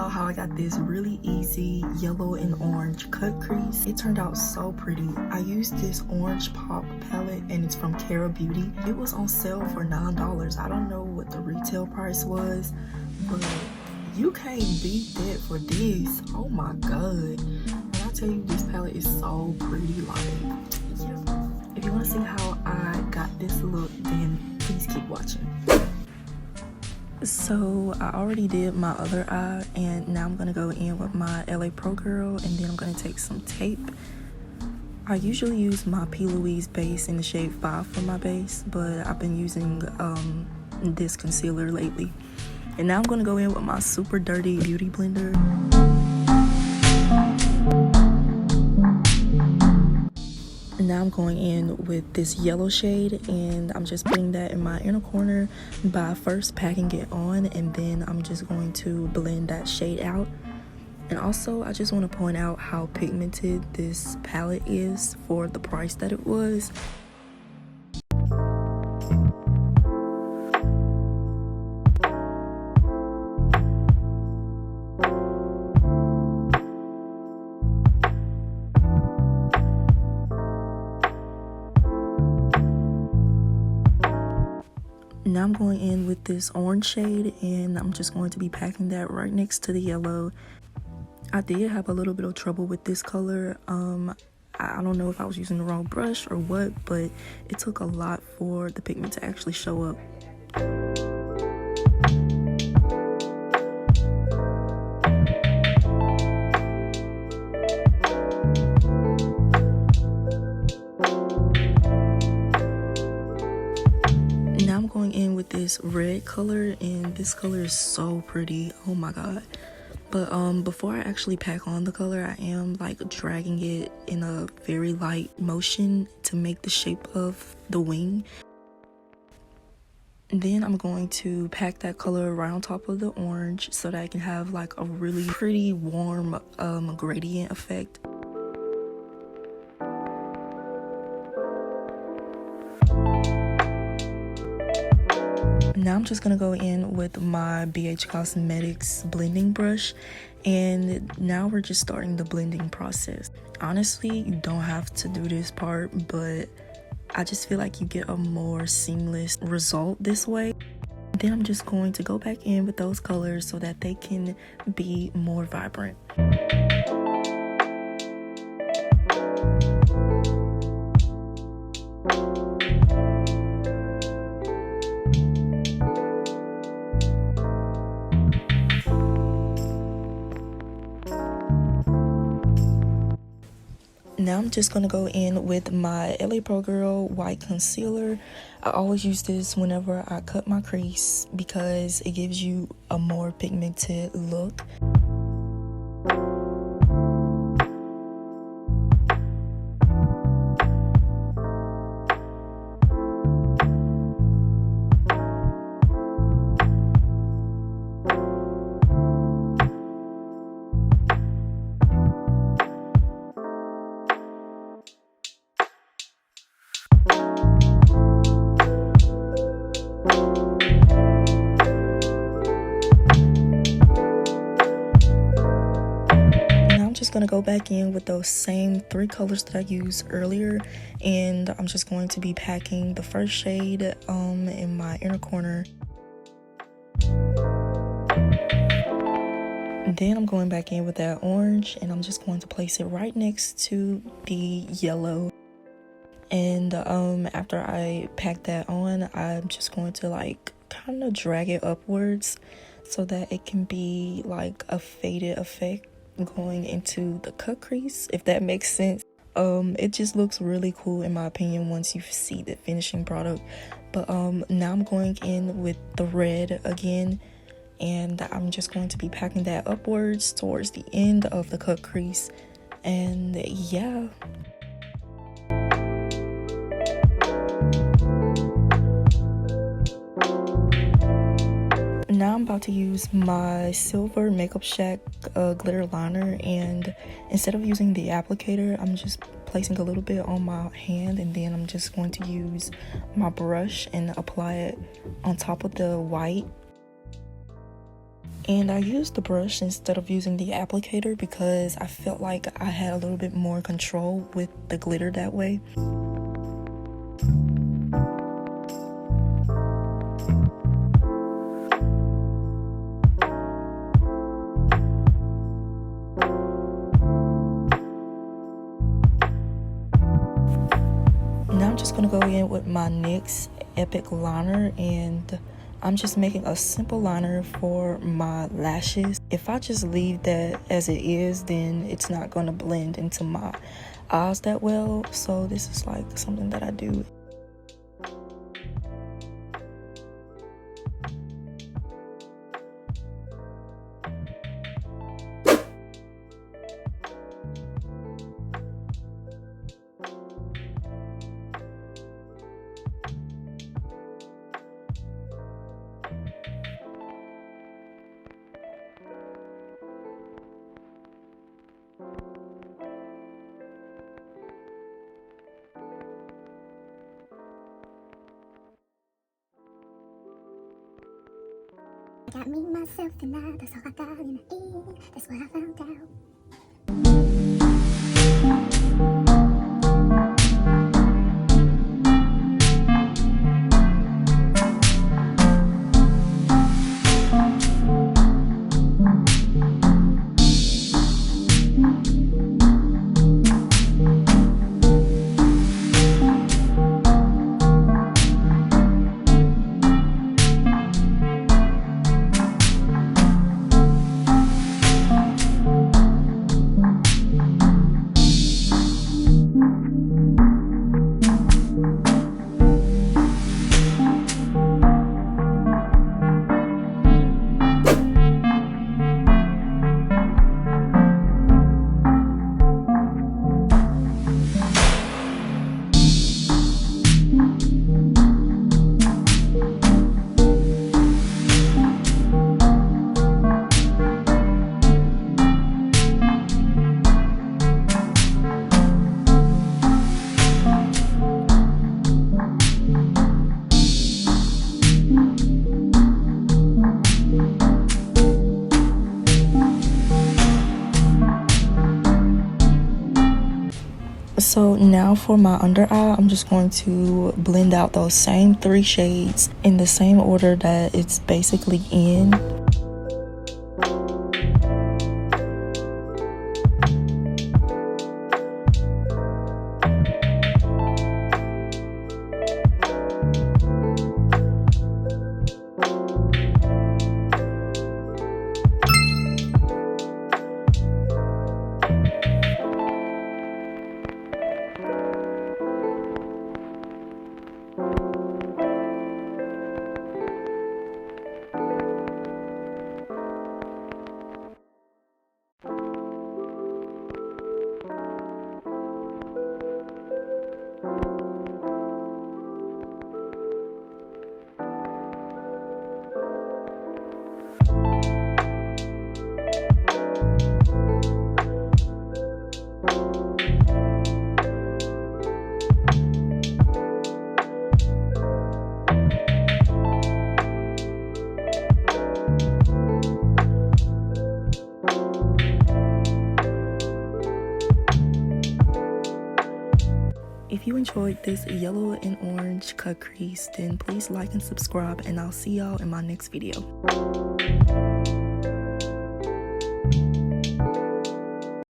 y'all how I got this really easy yellow and orange cut crease. It turned out so pretty. I used this orange pop palette and it's from Cara Beauty. It was on sale for $9. I don't know what the retail price was, but you can't beat that for this. Oh my god. When I tell you this palette is so pretty, like, yeah. If you want to see how I got this look, then please keep watching. So I already did my other eye, and now I'm gonna go in with my LA Pro Girl, and then I'm gonna take some tape. I usually use my P. Louise base in the shade 5 for my base, but I've been using this concealer lately. And now I'm gonna go in with my super dirty beauty blender. Now I'm going in with this yellow shade, and I'm just putting that in my inner corner by first packing it on, and then I'm just going to blend that shade out. And also, I just want to point out how pigmented this palette is for the price that it was. Now I'm going in with this orange shade, and I'm just going to be packing that right next to the yellow. I did have a little bit of trouble with this color. I don't know if I was using the wrong brush or what, but it took a lot for the pigment to actually show up. Now I'm going in with this red color, and this color is so pretty. Oh my god. But before I actually pack on the color, I am like dragging it in a very light motion to make the shape of the wing. And then I'm going to pack that color right on top of the orange so that I can have like a really pretty warm gradient effect. Now I'm just gonna go in with my BH Cosmetics blending brush, and now we're just starting the blending process. Honestly, you don't have to do this part, but I just feel like you get a more seamless result this way. Then I'm just going to go back in with those colors so that they can be more vibrant. Now I'm just going to go in with my LA Pro Girl white concealer. I always use this whenever I cut my crease because it gives you a more pigmented look. Just gonna go back in with those same 3 colors that I used earlier, and I'm just going to be packing the first shade in my inner corner. Then I'm going back in with that orange, and I'm just going to place it right next to the yellow. And after I pack that on, I'm just going to like kind of drag it upwards so that it can be like a faded effect going into the cut crease, if that makes sense. It just looks really cool in my opinion once you see the finishing product. But now I'm going in with the red again, and I'm just going to be packing that upwards towards the end of the cut crease. And yeah. Now I'm about to use my Silver Makeup Shack glitter liner, and instead of using the applicator, I'm just placing a little bit on my hand, and then I'm just going to use my brush and apply it on top of the white. And I used the brush instead of using the applicator because I felt like I had a little bit more control with the glitter that way. Now I'm just gonna go in with my NYX Epic liner, and I'm just making a simple liner for my lashes. If I just leave that as it is, then it's not gonna blend into my eyes that well. So this is like something that I do. I got me, myself, and I, that's all I got in the end, that's what I found out. So now for my under eye, I'm just going to blend out those same 3 shades in the same order that it's basically in. If you enjoyed this yellow and orange cut crease, then please like and subscribe, and I'll see y'all in my next video.